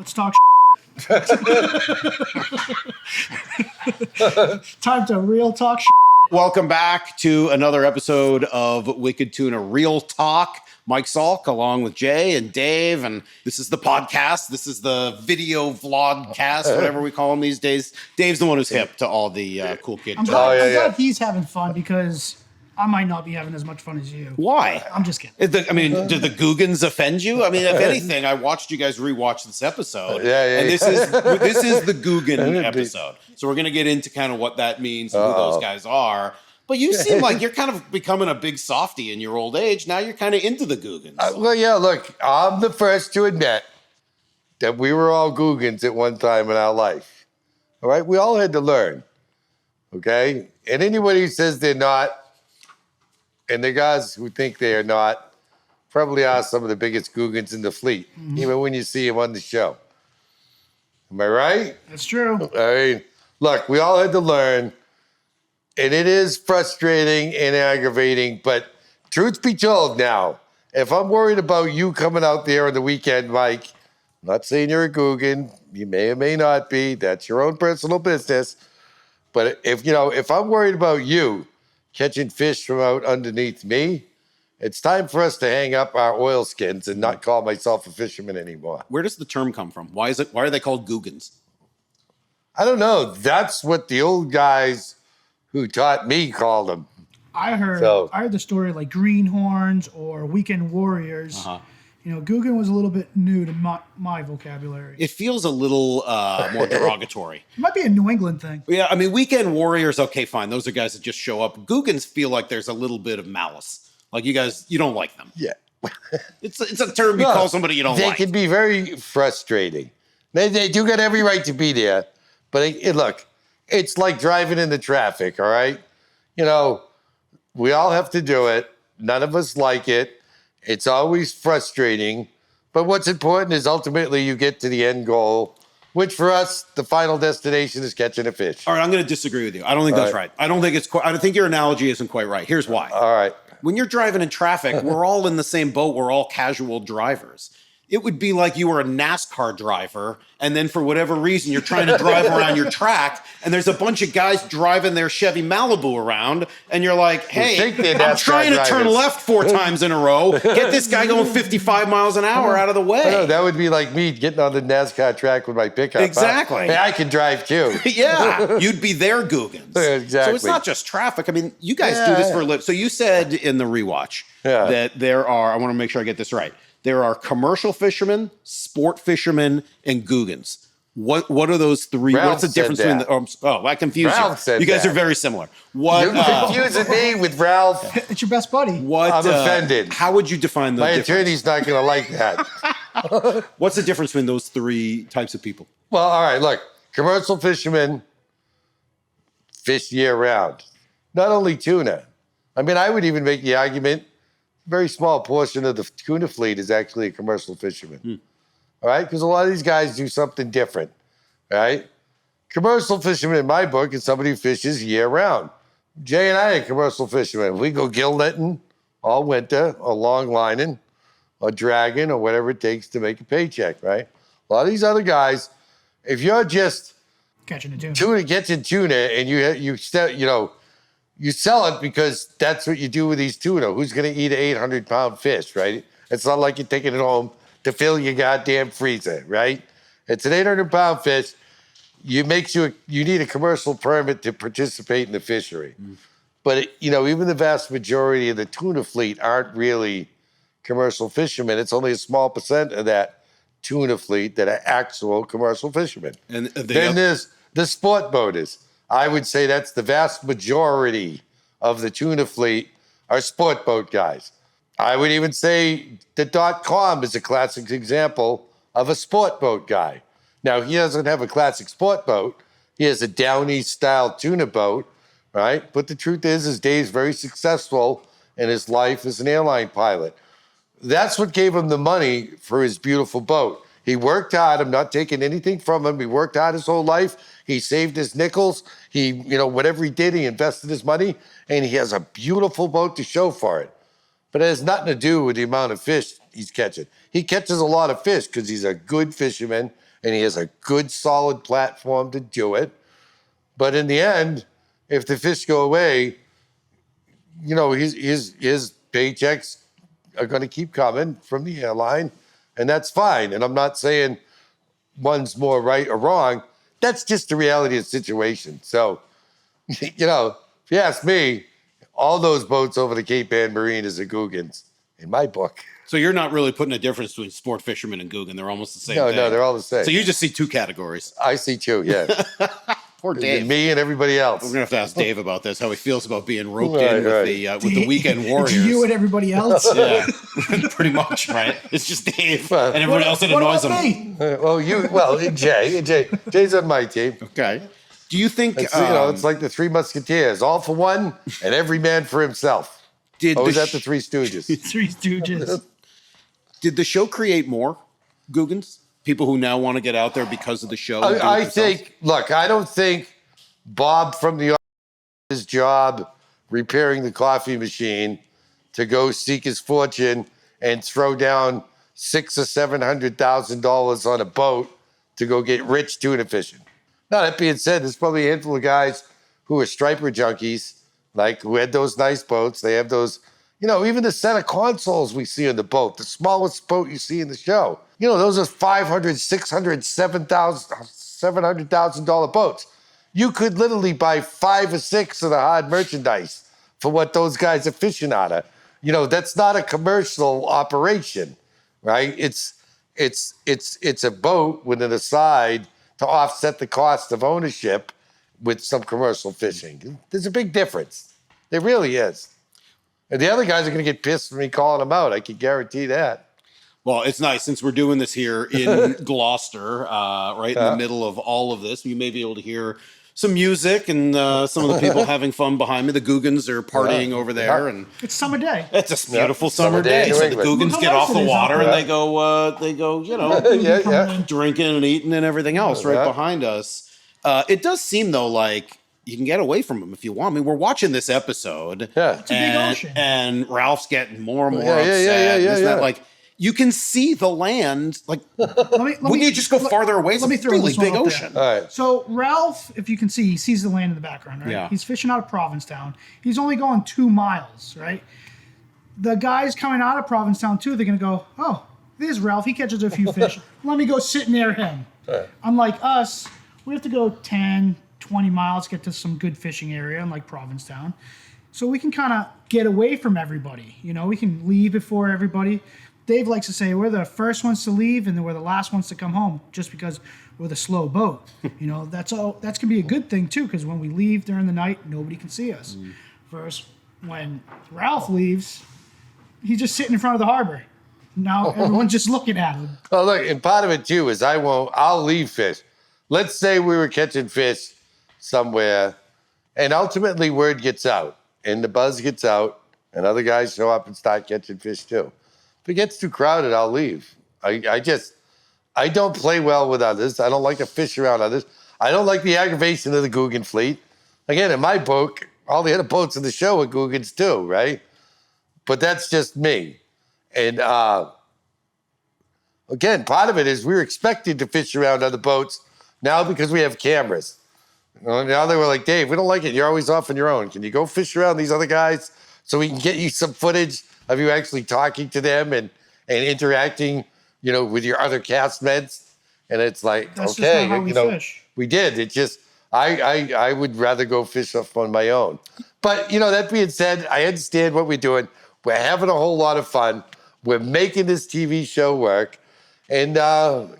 Let's talk Time to real talk Welcome back to another episode of Wicked Tuna Real Talk. Mike Salk along with Jay and Dave, and this is the podcast. This is the video vlogcast, whatever we call them these days. Dave's the one who's hip to all the cool kid I'm glad he's having fun because I might not be having as much fun as you. Why? I'm just kidding. Did the Googans offend you? I mean, if anything, I watched you guys rewatch this episode. And this is the Googan episode. So we're going to get into kind of what that means and who those guys are. But you seem like you're kind of becoming a big softy in your old age. Now you're kind of into the Googans. Well, yeah, look, I'm the first to admit that we were all Googans at one time in our life. All right? We all had to learn. Okay? And anybody who says they're not, and the guys who think they are not, probably are some of the biggest Googans in the fleet, even when you see them on the show. Am I right? That's true. I mean, look, we all had to learn, and it is frustrating and aggravating, but truth be told now, if I'm worried about you coming out there on the weekend, Mike, I'm not saying you're a Googan, you may or may not be, that's your own personal business, but if I'm worried about you catching fish from out underneath me, it's time for us to hang up our oilskins and not call myself a fisherman anymore. Where does the term come from? Why are they called Googans? I don't know. That's what the old guys who taught me called them. I heard the story like greenhorns or weekend warriors. You know, Googan was a little bit new to my vocabulary. It feels a little more derogatory. It might be a New England thing. Yeah, I mean, weekend warriors, okay, fine. Those are guys that just show up. Googans feel like there's a little bit of malice. Like you guys, you don't like them. Yeah. It's a term you call somebody you don't like. They can be very frustrating. They do got every right to be there. But look, it's like driving in the traffic, all right? You know, we all have to do it. None of us like it. It's always frustrating. But what's important is ultimately you get to the end goal, which for us, the final destination is catching a fish. All right, I'm going to disagree with you. I don't think that's right. I don't think your analogy isn't quite right. Here's why. All right. When you're driving in traffic, we're all in the same boat. We're all casual drivers. It would be like you were a NASCAR driver, and then for whatever reason, you're trying to drive around your track, and there's a bunch of guys driving their Chevy Malibu around, and you're like, hey, I'm trying to turn left 4 times in a row. Get this guy going 55 miles an hour out of the way. No, that would be like me getting on the NASCAR track with my pickup. Exactly. Hey, I can drive too. Yeah, you'd be their Googans. Exactly. So it's not just traffic. I mean, you guys do this for a living. So you said in the rewatch that there are, I want to make sure I get this right, there are commercial fishermen, sport fishermen, and Googans. What are those three? Ralph What's the difference between the? That confused you. You guys are very similar. What? You're confusing me with Ralph. It's your best buddy. What? I'm offended. How would you define the My difference? attorney's not going to like that. What's the difference between those 3 types of people? Well, all right, look, commercial fishermen fish year round. Not only tuna. I mean, I would even make the argument, a very small portion of the tuna fleet is actually a commercial fisherman. All right? Because a lot of these guys do something different. Right? Commercial fisherman in my book is somebody who fishes year round. Jay and I are commercial fishermen. We go gill netting all winter, or long lining, or dragging, or whatever it takes to make a paycheck, right? A lot of these other guys, if you're just catching a tuna, catching tuna, and you sell it because that's what you do with these tuna. Who's going to eat an 800-pound fish, right? It's not like you're taking it home to fill your goddamn freezer, right? It's an 800-pound fish. You need a commercial permit to participate in the fishery. But, even the vast majority of the tuna fleet aren't really commercial fishermen. It's only a small percent of that tuna fleet that are actual commercial fishermen. And then there's the sport boaters. I would say that's the vast majority of the tuna fleet are sport boat guys. I would even say the .com is a classic example of a sport boat guy. Now, he doesn't have a classic sport boat. He has a Downey-style tuna boat, right? But the truth is Dave's very successful in his life as an airline pilot. That's what gave him the money for his beautiful boat. He worked hard. I'm not taking anything from him. He worked hard his whole life. He saved his nickels. He, whatever he did, he invested his money, and he has a beautiful boat to show for it. But it has nothing to do with the amount of fish he's catching. he catches a lot of fish because he's a good fisherman and he has a good, solid platform to do it. But in the end, if the fish go away, you know, his paychecks are going to keep coming from the airline, and that's fine. And I'm not saying one's more right or wrong. That's just the reality of the situation. So, you know, if you ask me, all those boats over the Cape Ann Marine is a Googans in my book. So you're not really putting a difference between sport fishermen and Googan. They're almost the same thing. No, they're all the same. So you just see two categories. I see two, yeah. Poor Dave. Me and everybody else. We're going to have to ask Dave about this, how he feels about being roped in with the weekend warriors. You and everybody else? Yeah, pretty much, right? It's just Dave and everybody else that annoys him. Jay's on my team. Okay. Do you think... it's like the Three Musketeers, all for one and every man for himself. Was that the Three Stooges? Three Stooges. Did the show create more Googans? People who now want to get out there because of the show? I don't think Bob from the office his job repairing the coffee machine to go seek his fortune and throw down $600,000 or $700,000 on a boat to go get rich tuna fishing. Now, that being said, there's probably a handful of guys who are striper junkies, like who had those nice boats. They have those, you know, even the set of consoles we see on the boat, the smallest boat you see in the show. You know, those are $500,000, $600,000, $700,000 boats. You could literally buy 5 or 6 of the hard merchandise for what those guys are fishing out of. You know, that's not a commercial operation, right? It's a boat with an aside to offset the cost of ownership with some commercial fishing. There's a big difference. There really is. And the other guys are going to get pissed for me calling them out. I can guarantee that. Well, it's nice since we're doing this here in Gloucester, right in the middle of all of this. You may be able to hear some music and some of the people having fun behind me. The Googans are partying over there, and it's summer day. It's a beautiful summer day. So the Googans get off the water and they go, you know, drinking and eating and everything else right behind us. It does seem though like you can get away from them if you want. I mean, we're watching this episode, it's a big ocean, and Ralph's getting more and more upset. Isn't that like? You can see the land. Like, wouldn't you just go farther away? It's let me throw really this one big out ocean. All right. So Ralph, if you can see, he sees the land in the background, right? Yeah. He's fishing out of Provincetown. He's only going 2 miles, right? The guys coming out of Provincetown too, they're gonna go, oh, there's Ralph. He catches a few fish. Let me go sit near him. Right. Unlike us, we have to go 10, 20 miles to get to some good fishing area, unlike Provincetown. So we can kind of get away from everybody. You know, we can leave before everybody. Dave likes to say we're the first ones to leave and then we're the last ones to come home just because we're the slow boat. You know, that's can be a good thing too, because when we leave during the night, nobody can see us. First, when Ralph leaves, he's just sitting in front of the harbor. Now everyone's just looking at him. Oh, look, and part of it too is I'll leave fish. Let's say we were catching fish somewhere and ultimately word gets out and the buzz gets out and other guys show up and start catching fish too. If it gets too crowded, I'll leave. I don't play well with others. I don't like to fish around others. I don't like the aggravation of the Googan fleet. Again, in my book, all the other boats in the show are Googans too, right? But that's just me. And again, part of it is we're expected to fish around other boats now because we have cameras. Now they were like, Dave, we don't like it. You're always off on your own. Can you go fish around these other guys so we can get you some footage of you actually talking to them and interacting, you know, with your other castmates? And it's like, that's okay, just not how we fish. We did. It just, I would rather go fish off on my own. But, you know, that being said, I understand what we're doing. We're having a whole lot of fun. We're making this TV show work. And,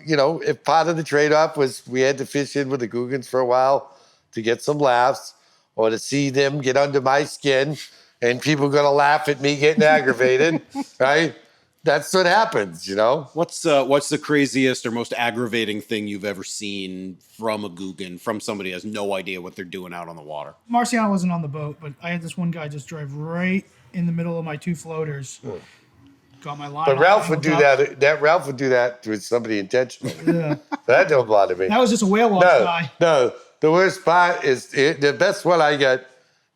you know, if part of the trade-off was we had to fish in with the Googans for a while to get some laughs or to see them get under my skin and people going to laugh at me getting aggravated, right? That's what happens, you know? What's the craziest or most aggravating thing you've ever seen from a Googan, from somebody who has no idea what they're doing out on the water? Marciano wasn't on the boat, but I had this one guy just drive right in the middle of my 2 floaters. Got my line. But Ralph would do that. Ralph would do that to somebody intentionally. Yeah. That don't bother me. That was just a whale watch guy. No, the worst part is the best one I got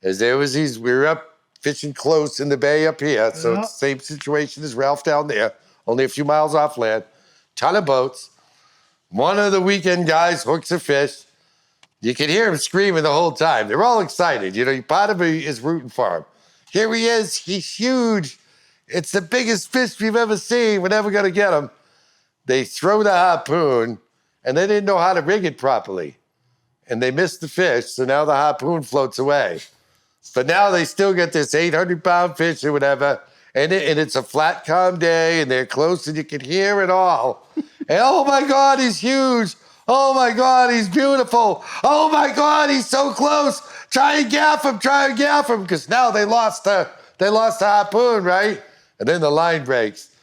is we were up fishing close in the bay up here. So it's the same situation as Ralph down there. only a few miles off land, ton of boats. One of the weekend guys hooks a fish. You can hear him screaming the whole time. They're all excited. You know, part of me is rooting for him. Here he is. He's huge. It's the biggest fish we've ever seen. We're never going to get him. They throw the harpoon, and they didn't know how to rig it properly. And they missed the fish, so now the harpoon floats away. But now they still get this 800-pound fish or whatever, and it's a flat, calm day, and they're close, and you can hear it all. And oh my God, he's huge. Oh my God, he's beautiful. Oh my God, he's so close. Try and gaff him, because now they lost the harpoon, right? And then the line breaks.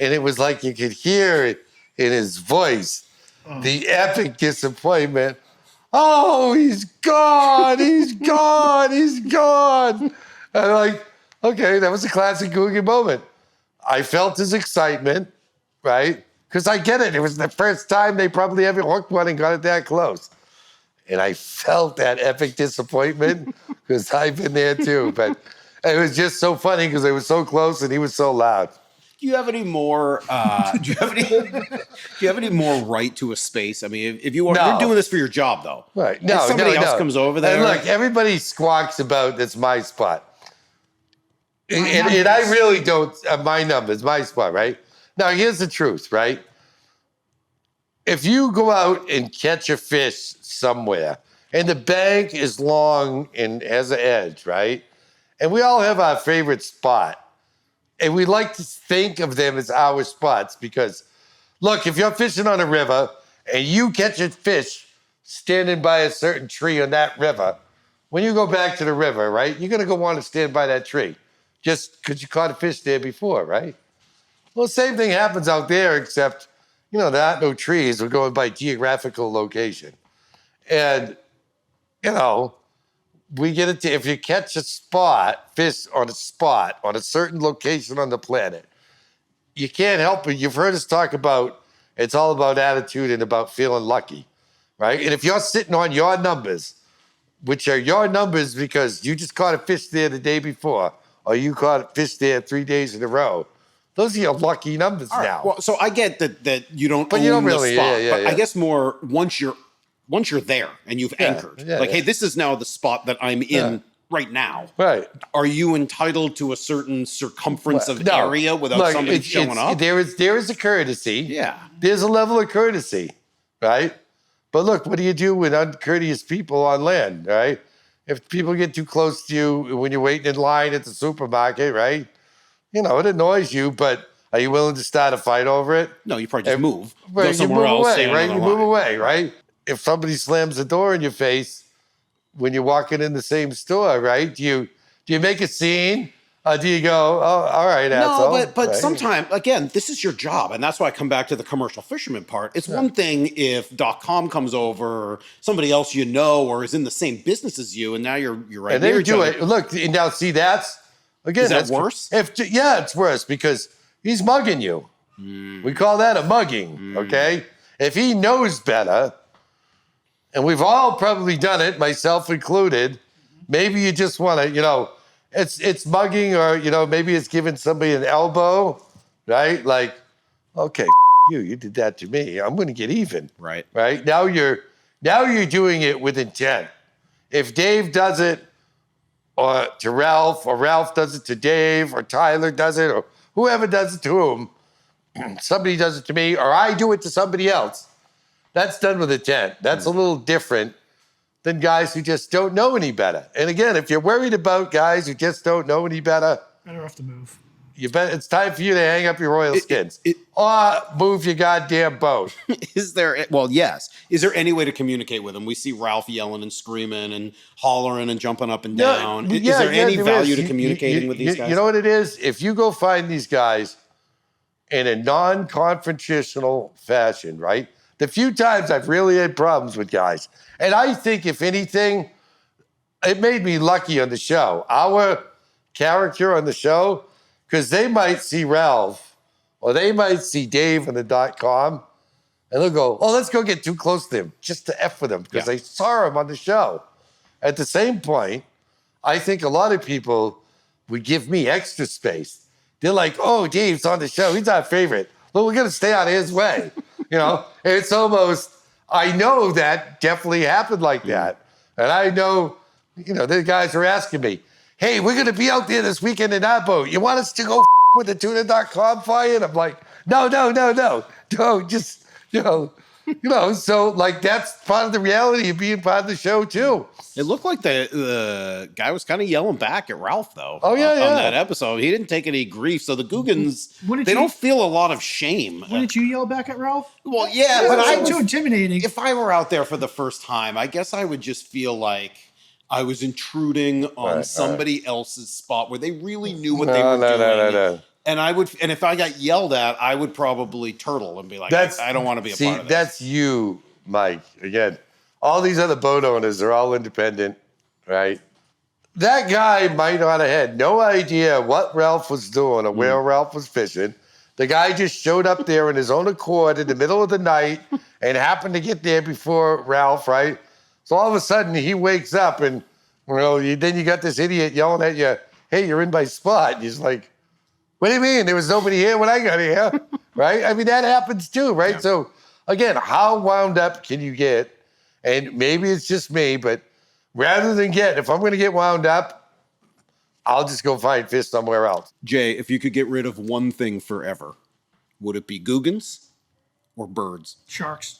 And it was like you could hear it in his voice, the epic disappointment. Oh, he's gone, he's gone, he's gone. And I'm like, okay, that was a classic Googan moment. I felt his excitement, right? Because I get it. It was the first time they probably ever hooked one and got it that close. And I felt that epic disappointment because I've been there too. But it was just so funny because they were so close and he was so loud. Do you have any more? Do you have any more right to a space? I mean, if you are, No. you're doing this for your job, though. Right? If somebody else comes over there. And look, everybody squawks about that's my spot, and I really don't. My numbers, my spot, right? Now, here's the truth, right? If you go out and catch a fish somewhere, and the bank is long and has an edge, right? And we all have our favorite spot. And we like to think of them as our spots because, look, if you're fishing on a river and you catch a fish standing by a certain tree on that river, when you go back to the river, right, you're going to go want to stand by that tree just because you caught a fish there before, right? Well, the same thing happens out there, except, you know, there aren't no trees. We're going by geographical location. And, you know, we get it to, if you catch a fish on a certain location on the planet, you can't help it. You've heard us talk about, it's all about attitude and about feeling lucky, right? And if you're sitting on your numbers, which are your numbers because you just caught a fish there the day before, or you caught a fish there 3 days in a row, those are your lucky numbers now. Well, so I get that you don't But own you don't the really, spot. yeah, But yeah. I guess more once you're there and you've anchored, hey, this is now the spot that I'm in right now. Right. Are you entitled to a certain circumference of area without somebody showing up? There is a courtesy. Yeah. There's a level of courtesy, right? But look, what do you do with uncourteous people on land, right? If people get too close to you when you're waiting in line at the supermarket, right? You know, it annoys you, but are you willing to start a fight over it? No, you probably just move. Right, Go somewhere you move else. away, right? You move line. away, right? If somebody slams the door in your face when you're walking in the same store, right? Do you make a scene? Do you go, oh, all right, asshole? No, but right? sometimes, again, this is your job. And that's why I come back to the commercial fisherman part. It's one thing if .com comes over or somebody else you know or is in the same business as you, and now you're right and near they each do other. it. Look, now see, that's, again, Is that that's worse? It's worse because he's mugging you. We call that a mugging, okay? If he knows better, and we've all probably done it, myself included, maybe you just want to, you know, it's mugging or, you know, maybe it's giving somebody an elbow, right? Like, okay, you did that to me. I'm going to get even. Right. Right? Now you're doing it with intent. If Dave does it or to Ralph, or Ralph does it to Dave, or Tyler does it, or whoever does it to whom, somebody does it to me, or I do it to somebody else, that's done with intent. That's a little different than guys who just don't know any better. And again, if you're worried about guys who just don't know any better, Better off to move. it's time for you to hang up your royal skins. Or move your goddamn boat. Is there any way to communicate with him? We see Ralph yelling and screaming and hollering and jumping up and down. Is there any value to communicating with these guys? You know what it is? If you go find these guys in a non-confrontational fashion, right? The few times I've really had problems with guys, and I think, if anything, it made me lucky on the show. Our character on the show, because they might see Ralph or they might see Dave on the .com, and they'll go, oh, let's go get too close to him just to F with him because they saw him on the show. At the same point, I think a lot of people would give me extra space they're like, oh, Dave's on the show. He's our favorite. Well, we're going to stay out of his way. It's almost, I know that definitely happened like that. And I know, the guys are asking me, hey, we're going to be out there this weekend in our boat. You want us to go with the tuna.com fire? And I'm like, no, just, so like that's part of the reality of being part of the show too. It looked like the guy was kind of yelling back at Ralph, though. Oh, yeah, on yeah. that episode. He didn't take any grief. So the Googans, Wouldn't they you- don't feel a lot of shame. Wouldn't you yell back at Ralph? Well, yeah, but I too would, intimidating. if I were out there for the first time, I guess I would just feel like I was intruding on somebody else's spot where they really knew what they were doing. No. And if I got yelled at, I would probably turtle and be like, I don't want to be a part of this. That's you, Mike. Again, all these other boat owners are all independent, right? That guy might not have had no idea what Ralph was doing or where Ralph was fishing. The guy just showed up there in his own accord in the middle of the night and happened to get there before Ralph, right? So all of a sudden he wakes up and, then you got this idiot yelling at you, hey, you're in my spot. And he's like, what do you mean? There was nobody here when I got here, right? I mean, that happens too, right? Yeah. So again, how wound up can you get? And maybe it's just me, but rather than if I'm going to get wound up, I'll just go find fish somewhere else. Jay, if you could get rid of one thing forever, would it be Googans or birds? Sharks.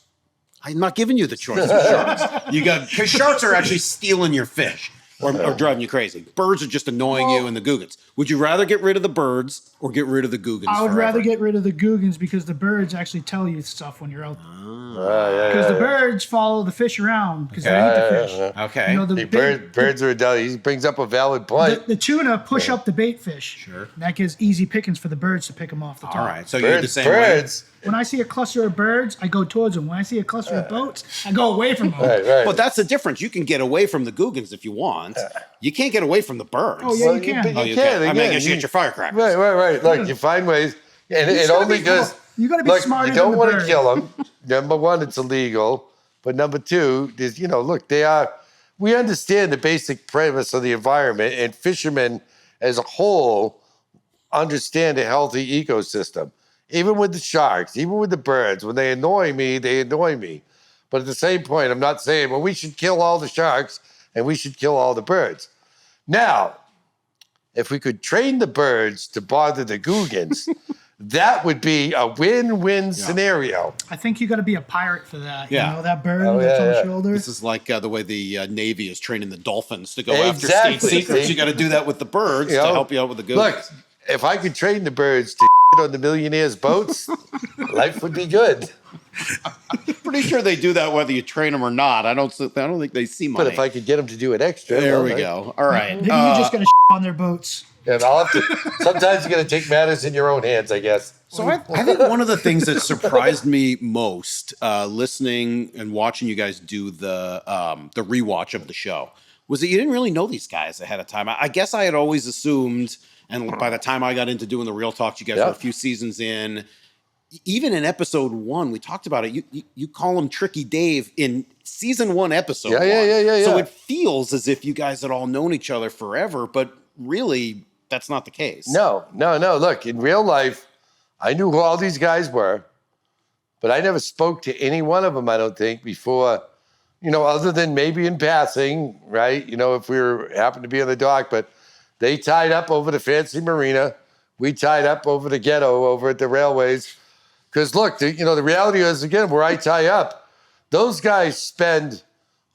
I'm not giving you the choice of sharks. Because sharks are actually stealing your fish or driving you crazy. Birds are just annoying you and the Googans. Would you rather get rid of the birds or get rid of the Googans I would forever? rather get rid of the Googans because the birds actually tell you stuff when you're out there. Because the birds follow the fish around because they eat the fish. Okay. Birds are intelligent. He brings up a valid point. The tuna push up the bait fish. Sure. And that gives easy pickings for the birds to pick them off the top. All right. So you're the same way. When I see a cluster of birds, I go towards them. When I see a cluster of boats, I go away from them. Right. But that's the difference. You can get away from the Googans if you want. You can't get away from the birds. Oh, yeah, you can. You can. I mean, I guess you get your firecrackers. Right. Like, you find ways. And it only goes... You got to be smarter you than don't the want bird. to kill them. Number one, it's illegal. But number two, is we understand the basic premise of the environment, and fishermen as a whole understand a healthy ecosystem. Even with the sharks, even with the birds, when they annoy me, they annoy me. But at the same point, I'm not saying, well, we should kill all the sharks and we should kill all the birds. Now, if we could train the birds to bother the Googans, that would be a win-win scenario. I think you got to be a pirate for that. Yeah. You know, that bird that's on the shoulder. This is like the way the Navy is training the dolphins to go after Exactly. state secrets. You got to do that with the birds to help you out with the Googans. Look, if I could train the birds to on the millionaires' boats, life would be good. Pretty sure they do that whether you train them or not. I don't think they see money. But if I could get them to do it extra. There we go. All right. Maybe you're just going to on their boats. And I'll have to. Sometimes you got to take matters in your own hands, I guess. So I think one of the things that surprised me most, listening and watching you guys do the rewatch of the show, was that you didn't really know these guys ahead of time. I guess I had always assumed, and by the time I got into doing the Real Talks, you guys were a few seasons in. Even in episode 1, we talked about it. You call him Tricky Dave in season 1, episode 1. Yeah. So it feels as if you guys had all known each other forever, but really, that's not the case. No. Look, in real life, I knew who all these guys were, but I never spoke to any one of them, I don't think, before, other than maybe in passing, right? If we happened to be on the dock, but they tied up over the fancy marina. We tied up over the ghetto over at the railways. Because look, the reality is, again, where I tie up, those guys spend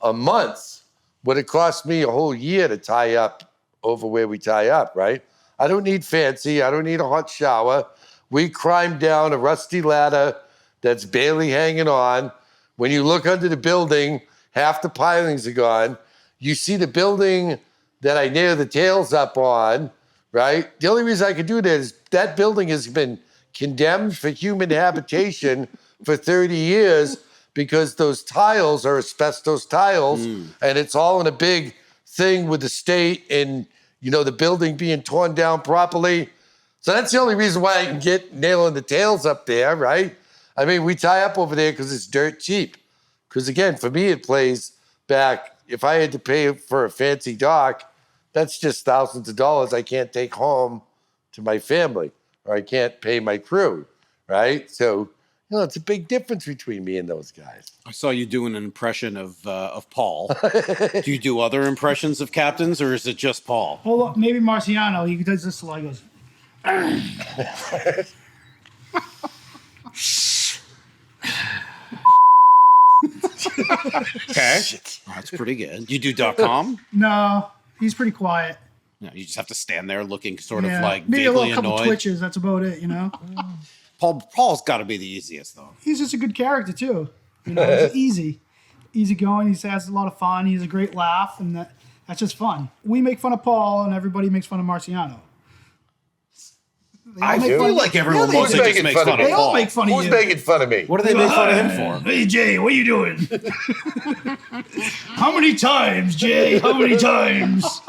a month what it cost me a whole year to tie up over where we tie up, right? I don't need fancy. I don't need a hot shower. We climb down a rusty ladder that's barely hanging on. When you look under the building, half the pilings are gone. You see the building that I nailed the tails up on, right? The only reason I could do that is that building has been condemned for human habitation for 30 years because those tiles are asbestos tiles, and it's all in a big thing with the state and, the building being torn down properly. So that's the only reason why I can get nailing the tails up there, right? I mean, we tie up over there because it's dirt cheap. Because again, for me, it plays back. If I had to pay for a fancy dock, that's just thousands of dollars I can't take home to my family. or I can't pay my crew, right? So, it's a big difference between me and those guys. I saw you doing an impression of Paul. Do you do other impressions of captains, or is it just Paul? Hold on, maybe Marciano. He does this a lot. He goes. Okay, that's pretty good. You do .com? No, he's pretty quiet. No, you just have to stand there looking sort of Yeah, like maybe a vaguely little couple annoyed. twitches. That's about it. Paul's got to be the easiest though. He's just a good character too. He's easy going. He has a lot of fun. He has a great laugh, and that's just fun. We make fun of Paul, and everybody makes fun of Marciano. I make do. fun- like everyone Yeah, they mostly do. just makes fun of They all Paul. make fun of Who's you. making fun of me? What do they make fun of him for? Hey Jay, what are you doing? How many times, Jay? How many times?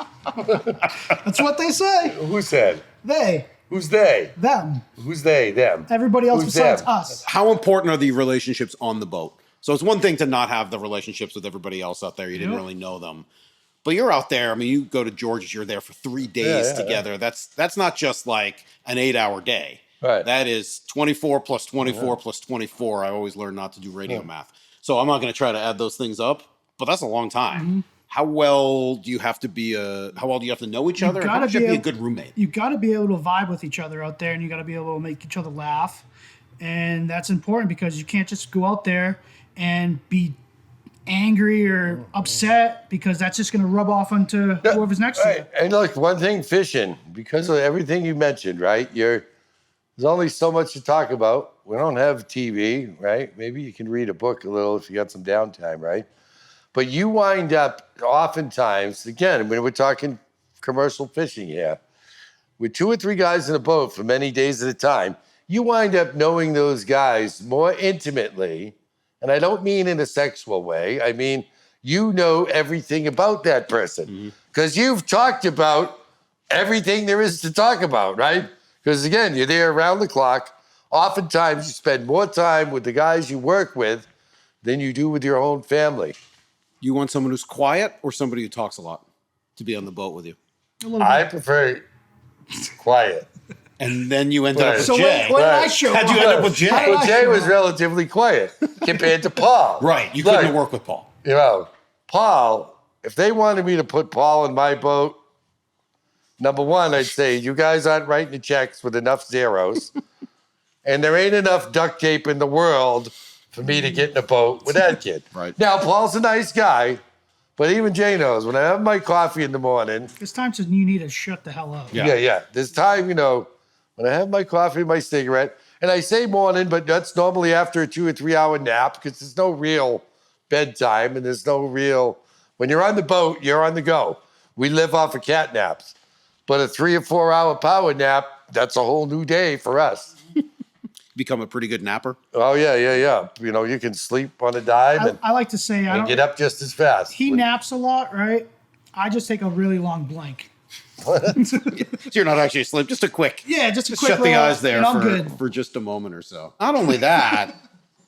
That's what they say. Who said? They, Who's they? them, Who's they? Them. everybody else Who's besides them? us. How important are the relationships on the boat? So it's one thing to not have the relationships with everybody else out there. You didn't Yep. really know them. But you're out there. I mean, you go to George's, you're there for 3 days together. That's not just like an 8-hour day. Right. That is 24 plus 24 plus 24. I always learn not to do radio math. So I'm not going to try to add those things up, but that's a long time. Mm-hmm. How well do you have to be how well do you have to know each other? How much do you have to be a good roommate? You got to be able to vibe with each other out there, and you got to be able to make each other laugh. And that's important because you can't just go out there and be angry or upset because that's just going to rub off onto whoever's next to you. Right. And look, one thing, fishing, because of everything you mentioned, right? There's only so much to talk about. We don't have TV, right? Maybe you can read a book a little if you got some downtime, right? But you wind up oftentimes, again, when we're talking commercial fishing here, with 2 or 3 guys in a boat for many days at a time, you wind up knowing those guys more intimately. And I don't mean in a sexual way. I mean, you know everything about that person because you've talked about everything there is to talk about, right? Because again, you're there around the clock. Oftentimes, you spend more time with the guys you work with than you do with your own family. You want someone who's quiet or somebody who talks a lot to be on the boat with you? I prefer quiet. And then you ended up with So Jay. what did I Right. show? How'd you end up with Jay? How did Well, I Jay show was up? relatively quiet compared to Paul. Right. You Look, couldn't work with Paul. Paul, if they wanted me to put Paul in my boat, number one, I'd say, you guys aren't writing the checks with enough zeros. And there ain't enough duct tape in the world for me to get in a boat with that kid. Right. Now, Paul's a nice guy, but even Jay knows when I have my coffee in the morning, There's times when you need to shut the hell up. Yeah. there's time, when I have my coffee and my cigarette, and I say morning, but that's normally after a 2 or 3 hour nap because there's no real bedtime and there's no real, when you're on the boat, you're on the go. We live off of cat naps. But a 3 or 4 hour power nap, that's a whole new day for us. Become a pretty good napper. Oh, yeah. You can sleep on a dime I like to say I and don't. get up just as fast. He naps a lot, right? I just take a really long blank. So you're not actually asleep, just a quick. Yeah, just a Just quick shut the roll, eyes there and I'm good. for just a moment or so. Not only that,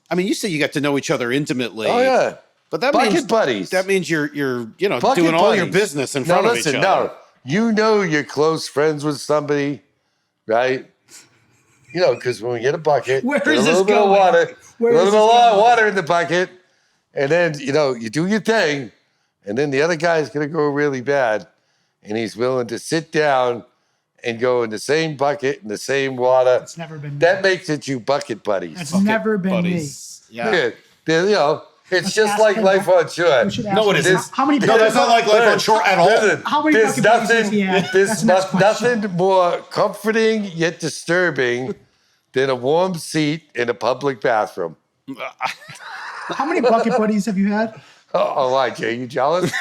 I mean, you say you got to know each other intimately. Oh, yeah. But that Bucket means buddies. That means you're Bucket doing all your buddies. business in front of each other. No, you know you're close friends with somebody, right? Because when we get a bucket, Where get is a little this bit of going? water, Where a little is bit this of going? water in the bucket, and then you do your thing, and then the other guy's gonna go really bad, and he's willing to sit down and go in the same bucket in the same water. It's never been me. That makes it you bucket buddies. It's never been Buddies. Yeah. It's Let's just ask like him. life on shore. We should ask No, it him. isn't. How many? No, that's not like life on shore at all. Listen, How many there's bucket buddies does nothing, he have? there's That's the next question. nothing more comforting yet disturbing than a warm seat in a public bathroom. How many bucket buddies have you had? Oh, why, Jay? You jealous?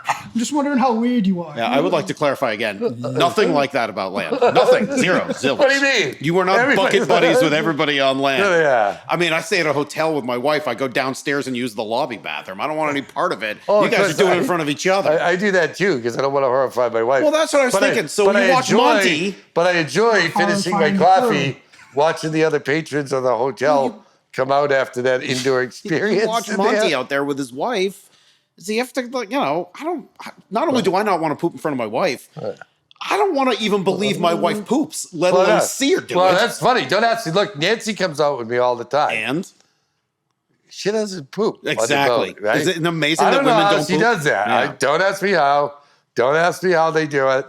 I'm just wondering how weird you are. Yeah, I would like to clarify again. Nothing like that about land. Nothing. Zero. Zilch. What do you mean? You were not Everybody's bucket buddies with everybody on land. Yeah. I mean, I stay at a hotel with my wife. I go downstairs and use the lobby bathroom. I don't want any part of it. Oh, You guys are because doing it in front of each other. I do that too because I don't want to horrify my wife. Well, that's what I was thinking. So but you I watch enjoy, Monty. But I enjoy finishing my Horrifying coffee, crew. watching the other patrons of the hotel come out after that indoor experience. You watch And Monty they- out there with his wife. So you have to, not only do I not want to poop in front of my wife, I don't want to even believe my wife poops, let alone see her do it. Well, that's funny. Don't ask me. Look, Nancy comes out with me all the time. And? She doesn't poop. Exactly. Boat, right? Isn't it amazing I that don't know women how don't she poop? does that. Yeah. Don't ask me how. Don't ask me how they do it.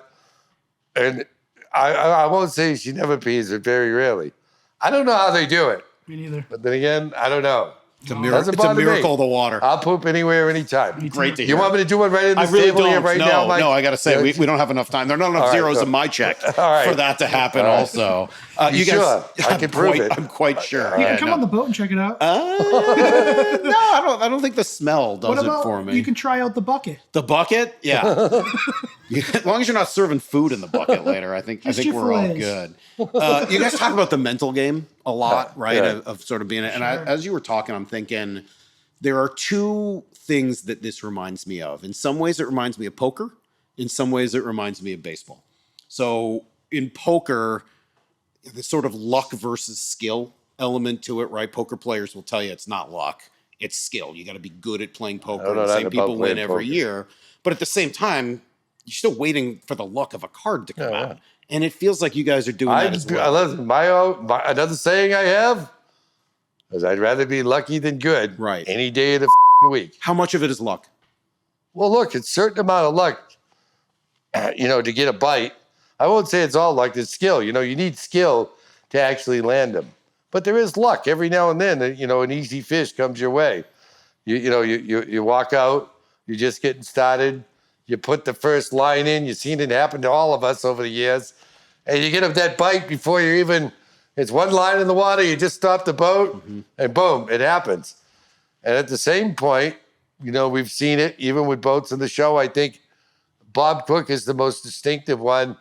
And I won't say she never pees, but very rarely. I don't know how they do it. Me neither. But then again, I don't know. It's a miracle of the water. I'll poop anywhere, anytime. Great to hear. You want me to do it right in the I really table here don't. right now, Mike? No, I got to say, we don't have enough time. There are not enough zeros in my check for that to happen also. You guys, sure? I can prove it. I'm quite sure. You can come on the boat and check it out. No, I don't think the smell does What it about for me. you can try out the bucket? The bucket? Yeah. As long as you're not serving food in the bucket later, I think we're all good. You guys talk about the mental game a lot, right? Yeah. Of sort of being it. And as you were talking, I'm thinking there are two things that this reminds me of. In some ways, it reminds me of poker. In some ways, it reminds me of baseball. So in poker, the sort of luck versus skill element to it, right? Poker players will tell you it's not luck, it's skill. You got to be good at playing poker. The same people win every year. But at the same time, you're still waiting for the luck of a card to come out. And it feels like you guys are doing that as well. Listen, another saying I have is I'd rather be lucky than good any day of the week. How much of it is luck? Well, look, it's a certain amount of luck, to get a bite. I won't say it's all luck, it's skill. You need skill to actually land them. But there is luck every now and then. An easy fish comes your way. You walk out, you're just getting started. You put the first line in. You've seen it happen to all of us over the years. And you get that bite before you even, it's one line in the water, you just stop the boat, and boom, it happens. And at the same point, we've seen it even with boats in the show. I think Bob Cook is the most distinctive one.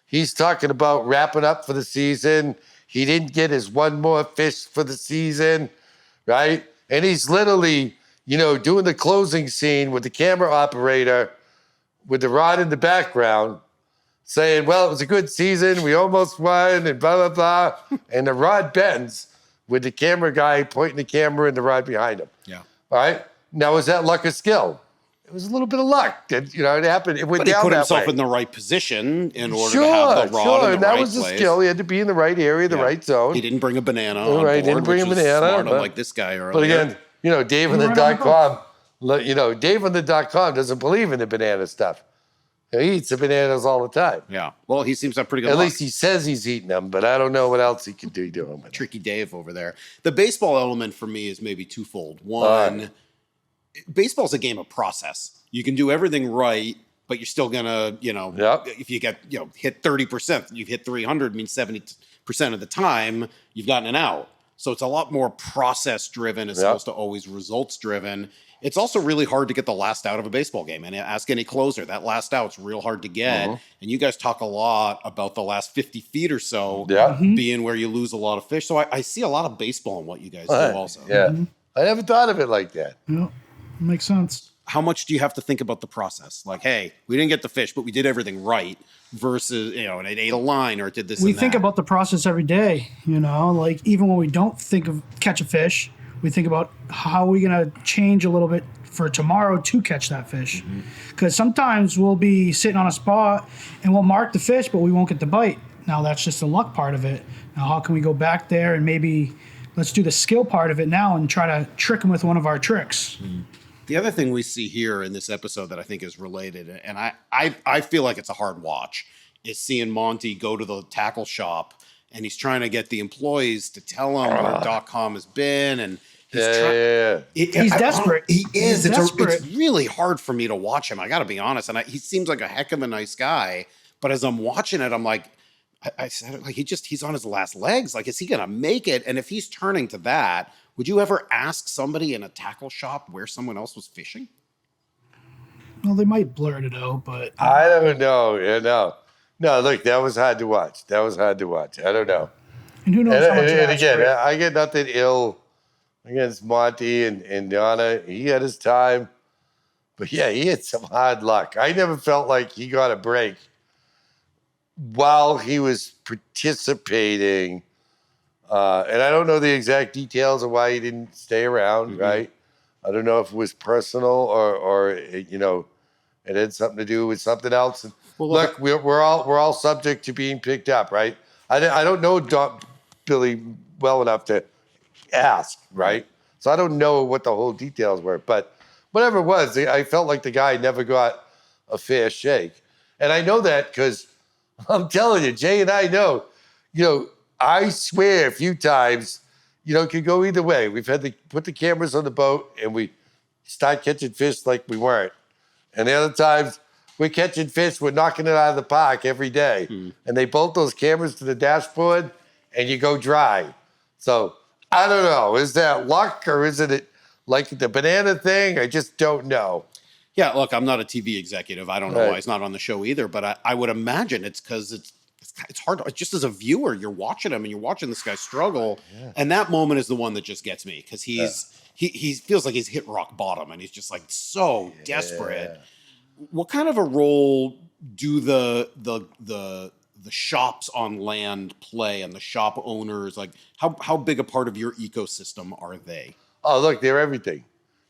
He's talking about wrapping up for the season. He didn't get his one more fish for the season, right? And he's literally, doing the closing scene with the camera operator with the rod in the background saying, well, it was a good season. We almost won and blah, blah, blah. And the rod bends with the camera guy pointing the camera and the rod behind him. Yeah. All right. Now, was that luck or skill? It was a little bit of luck. It happened. It went down that way. But he put himself in the right position in order to have the rod in the right place. And that was the skill. He had to be in the right area, the right zone. He didn't bring a banana on board, He didn't bring a banana. Smart, unlike this guy earlier. But again, Dave on the .com, Dave on the .com doesn't believe in the banana stuff. He eats the bananas all the time. Yeah. Well, he seems to have pretty good luck. At least he says he's eating them, but I don't know what else he could do to them. Tricky Dave over there. The baseball element for me is maybe twofold. One, baseball's a game of process. You can do everything right, but you're still gonna, if you get, hit 30%, you've hit 300, means 70% of the time you've gotten an out. So it's a lot more process driven as opposed to always results driven. It's also really hard to get the last out of a baseball game. And ask any closer, that last out's real hard to get. And you guys talk a lot about the last 50 feet or so being where you lose a lot of fish. So I see a lot of baseball in what you guys do also. Yeah. I never thought of it like that. Yeah, makes sense. How much do you have to think about the process? Like, hey, we didn't get the fish, but we did everything right versus, and it ate a line or it did this We think about the process every day, like even when we don't think of catch a fish, we think about how are we going to change a little bit for tomorrow to catch that fish. Because sometimes we'll be sitting on a spot and we'll mark the fish, but we won't get the bite. Now that's just the luck part of it. Now how can we go back there and maybe let's do the skill part of it now and try to trick them with one of our tricks. The other thing we see here in this episode that I think is related, and I feel like it's a hard watch, is seeing Monty go to the tackle shop and he's trying to get the employees to tell him where .com has been, and he's desperate. He is. It's desperate. really hard for me to watch him. I got to be honest, and he seems like a heck of a nice guy. But as I'm watching it, I'm like, I said it like he's on his last legs. Like, is he gonna make it? And if he's turning to that, would you ever ask somebody in a tackle shop where someone else was fishing? Well, they might blurt it out, but I don't know. No, look, that was hard to watch. I don't know. And who knows how much and again, I get nothing ill against Monty and Donna. He had his time. But yeah, he had some hard luck. I never felt like he got a break while he was participating. And I don't know the exact details of why he didn't stay around, right? I don't know if it was personal or It had something to do with something else. And Well, look, we're all subject to being picked up, right? I don't know Billy well enough to ask, right? So I don't know what the whole details were, but whatever it was, I felt like the guy never got a fair shake. And I know that because I'm telling you, Jay and I know, I swear a few times, it could go either way. We've had to put the cameras on the boat and we start catching fish like we weren't. And the other times we're catching fish, we're knocking it out of the park every day. And they bolt those cameras to the dashboard and you go dry. So I don't know. Is that luck or is it like the banana thing? I just don't know. Yeah, look, I'm not a TV executive. I don't know why he's not on the show either, but I would imagine it's because it's hard. Just as a viewer, you're watching him and you're watching this guy struggle, and that moment is the one that just gets me because he feels like he's hit rock bottom and he's just like so desperate. What kind of a role do the shops on land play and the shop owners? Like how big a part of your ecosystem are they? Oh, look, they're everything.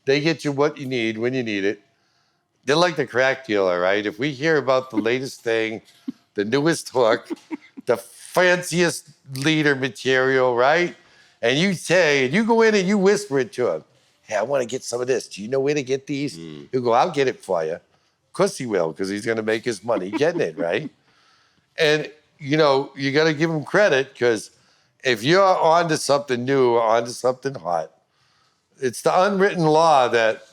They get you what you need when you need it. They're like the crack dealer, right? If we hear about the latest thing, the newest hook, the fanciest leader material, right? And you go in and you whisper it to him. Hey, I want to get some of this. Do you know where to get these? He'll go, I'll get it for you. Of course he will, because he's going to make his money getting it, right? And, you got to give him credit, because if you're onto something new or onto something hot, it's the unwritten law that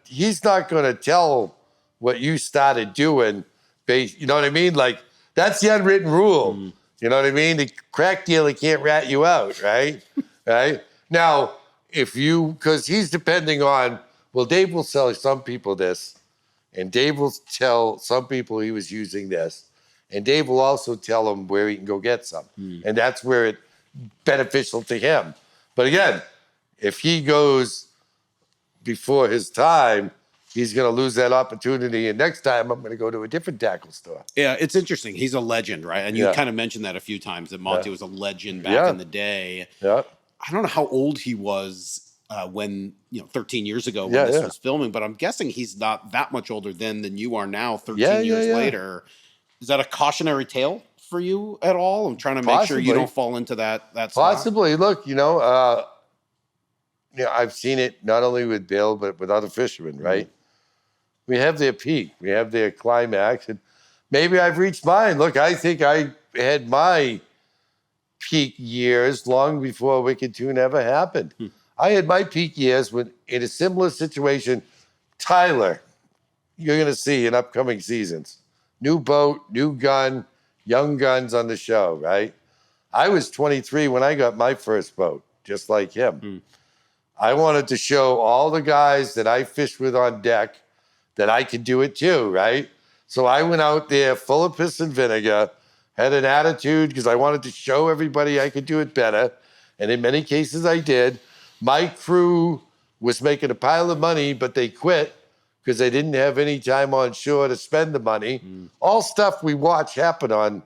he's not going to tell what you started doing. You know what I mean? Like, that's the unwritten rule. You know what I mean? The crack dealer can't rat you out, right? Right? Now, because he's depending on, well, Dave will sell some people this, and Dave will tell some people he was using this, and Dave will also tell them where he can go get some. And that's where it's beneficial to him. But again, if he goes before his time, he's going to lose that opportunity. And next time, I'm going to go to a different tackle store. Yeah, it's interesting. He's a legend, right? And you kind of mentioned that a few times, that Monty was a legend back in the day. Yeah. I don't know how old he was when, 13 years ago when this was filming, but I'm guessing he's not that much older then than you are now, 13 years later. Is that a cautionary tale for you at all? I'm trying to make sure you don't fall into that spot. Possibly. Look, I've seen it not only with Bill, but with other fishermen, right? We have their peak. We have their climax. And maybe I've reached mine. Look, I think I had my peak years long before Wicked Tuna ever happened. I had my peak years when, in a similar situation, Tyler, you're going to see in upcoming seasons. New boat, new gun, young guns on the show, right? I was 23 when I got my first boat, just like him. I wanted to show all the guys that I fished with on deck that I could do it too, right? So I went out there full of piss and vinegar, had an attitude because I wanted to show everybody I could do it better. And in many cases I did. My crew was making a pile of money, but they quit because they didn't have any time on shore to spend the money. All stuff we watch happen on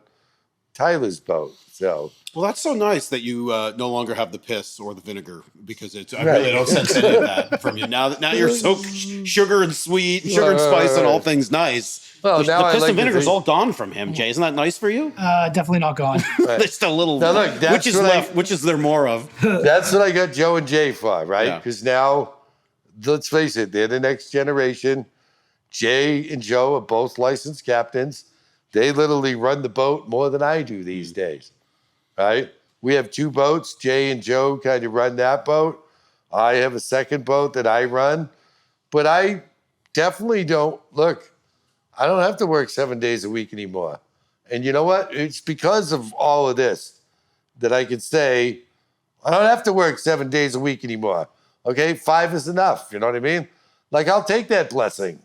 Tyler's boat. So, well, that's so nice that you no longer have the piss or the vinegar, because I really don't sense any of that from you. Now you're so sugar and sweet, sugar and spice, and all things nice. Well, the now piss I and like vinegar's all gone from him, Jay. Isn't that nice for you? Definitely not gone. There's still a little. Now look, that's which is left? Which is there more of? That's what I got Joe and Jay for, right? Because now, let's face it, they're the next generation. Jay and Joe are both licensed captains. They literally run the boat more than I do these days, right? We have two boats. Jay and Joe kind of run that boat. I have a second boat that I run. But I definitely don't, look, I don't have to work 7 days a week anymore. And you know what? It's because of all of this that I can say, I don't have to work 7 days a week anymore. Okay? 5 is enough. You know what I mean? Like, I'll take that blessing,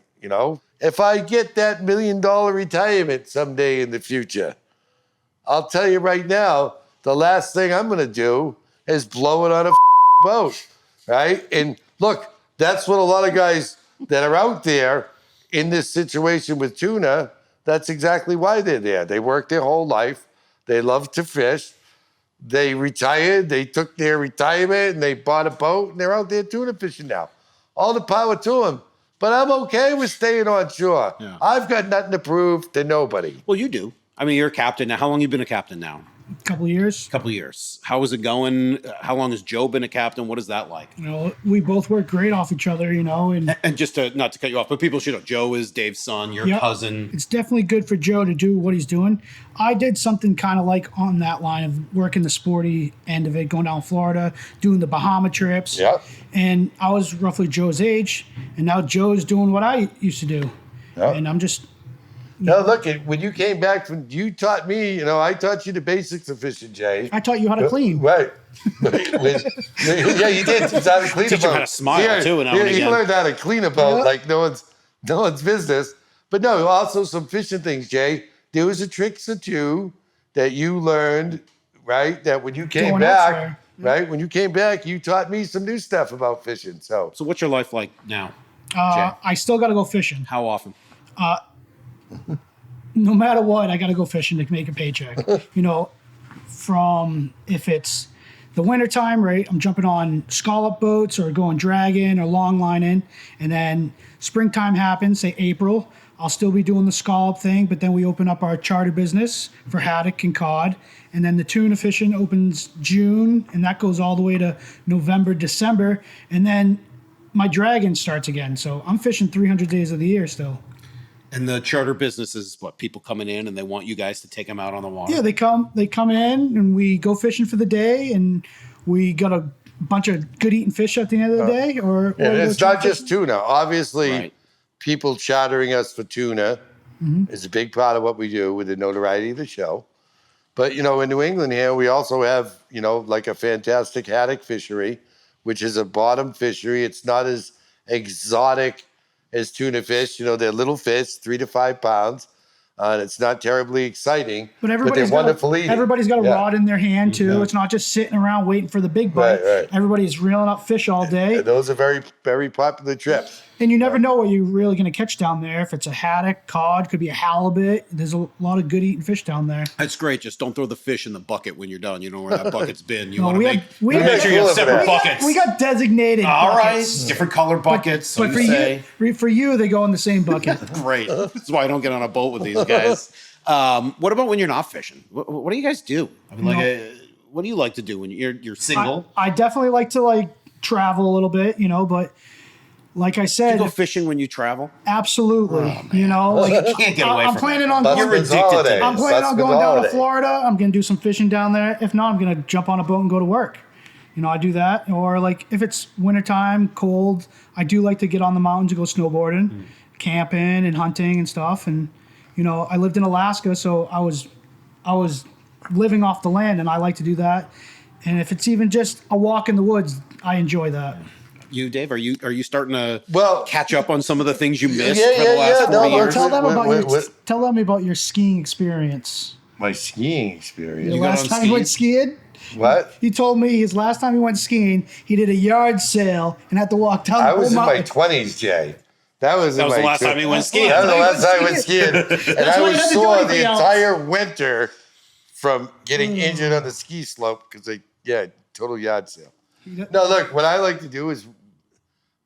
If I get that $1 million retirement someday in the future, I'll tell you right now, the last thing I'm going to do is blow it on a boat, right? And look, that's what a lot of guys that are out there in this situation with tuna, that's exactly why they're there. They worked their whole life. They love to fish. They retired. They took their retirement and they bought a boat and they're out there tuna fishing now. All the power to them. but I'm okay with staying on shore. Yeah. I've got nothing to prove to nobody. Well, you do. I mean, you're a captain now. How long have you been a captain now? Couple of years. Couple of years. How is it going? How long has Joe been a captain? What is that like? You know, we both work great off each other, you know, And just to not to cut you off, but people should know Joe is Dave's son, your Yep. cousin. It's definitely good for Joe to do what he's doing. I did something kind of like on that line of working the sporty end of it, going down Florida, doing the Bahama trips. Yep. And I was roughly Joe's age, and now Joe's doing what I used to do. Yep. And I'm just, No, look, when you came back, you taught me, I taught you the basics of fishing, Jay. I taught you how to clean. Right. Yeah, you did. Teach how to clean Teach a you boat. how to smile, too, now and You again. learned how to clean a boat Yeah. like no one's business. But no, also some fishing things, Jay. There was a tricks or two that you learned, right? That when you came Going back, elsewhere. right? When you came back, you taught me some new stuff about fishing. So So what's your life like now? Jay? I still got to go fishing. How often? No matter what, I got to go fishing to make a paycheck. From if it's the wintertime, right, I'm jumping on scallop boats or going dragging or long lining. And then springtime happens, say April, I'll still be doing the scallop thing, but then we open up our charter business for haddock and cod. And then the tuna fishing opens June, and that goes all the way to November, December. And then my dragon starts again. So I'm fishing 300 days of the year still. And the charter business is what, people coming in and they want you guys to take them out on the water? Yeah, they come in and we go fishing for the day, and we got a bunch of good eating fish at the end of the day. Or it's not just tuna. Obviously, Right. people chartering us for tuna is a big part of what we do with the notoriety of the show. But, in New England here, we also have, like a fantastic haddock fishery, which is a bottom fishery. It's not as exotic as tuna fish. They're little fish, 3 to 5 pounds. And it's not terribly exciting, But they're everybody's wonderful eating. Everybody's got a Yeah. rod in their hand too. It's not just sitting around waiting for the big bite. Right. Everybody's reeling up fish all day, And those are very, very popular trips. and you never know what you're really going to catch down there. If it's a haddock, cod, could be a halibut. There's a lot of good eating fish down there. That's great. Just don't throw the fish in the bucket when you're done. You know where that bucket's been. You No, want to we make, had- we make had- sure you have We separate got- buckets. We got designated. All right, buckets. different color buckets. So But you for say. for you, they go in the same bucket. Great. That's why I don't get on a boat with these guys. What about when you're not fishing? What do you guys do? I mean, what do you like to do when you're single? I definitely like to travel a little bit, but like I Do said, you go fishing when you travel? absolutely. You can't get away I'm from planning it. on Busman's going. You're addicted to holiday. it. I'm planning on Busman's going down to holiday. Florida. I'm going to do some fishing down there. If not, I'm going to jump on a boat and go to work. I do that. Or if it's wintertime, cold, I do like to get on the mountains and go snowboarding, camping and hunting and stuff. And, I lived in Alaska, so I was living off the land, and I like to do that. And if it's even just a walk in the woods, I enjoy that. You, Dave, are you starting to Well- catch up on some of the things you missed Yeah, for the last yeah, 40 no, years? Tell them about What- tell them about your skiing experience. My skiing experience. The You got last on time he went skis? skiing, What? he told me his last time he went skiing, he did a yard sale and had to walk down the I whole was in my mountain. 20s, Jay. That was the last time he went skiing. That was the He last went time I went skiing. skiing. And That's I why he was had to do sore the anything else. entire winter from getting injured on the ski slope because total yard sale. No, look, what I like to do is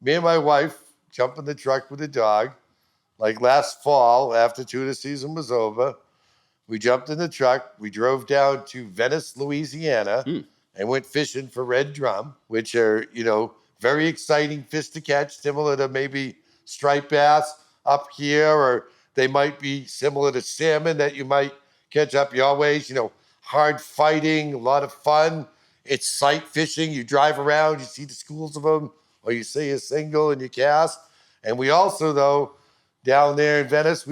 me and my wife jump in the truck with the dog. Like last fall, after tuna season was over, we jumped in the truck. We drove down to Venice, Louisiana, and went fishing for red drum, which are, very exciting fish to catch, similar to maybe striped bass up here, or they might be similar to salmon that you might catch up your ways. Hard fighting, a lot of fun. It's sight fishing. You drive around, you see the schools of them, or you see a single and you cast. And we also, though, down there in Venice,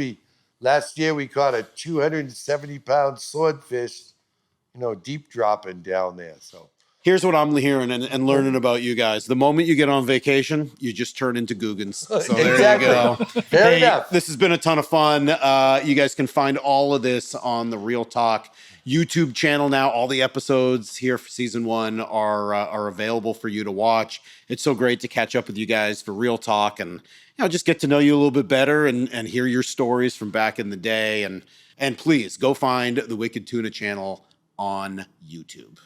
last year we caught a 270-pound swordfish, deep dropping down there. So Here's what I'm hearing and learning about you guys. The moment you get on vacation, you just turn into Googans. So there Exactly. you go. Fair enough. This has been a ton of fun. You guys can find all of this on the Real Talk YouTube channel now. All the episodes here for season 1 are available for you to watch. It's so great to catch up with you guys for Real Talk and just get to know you a little bit better and hear your stories from back in the day. And please go find the Wicked Tuna channel on YouTube.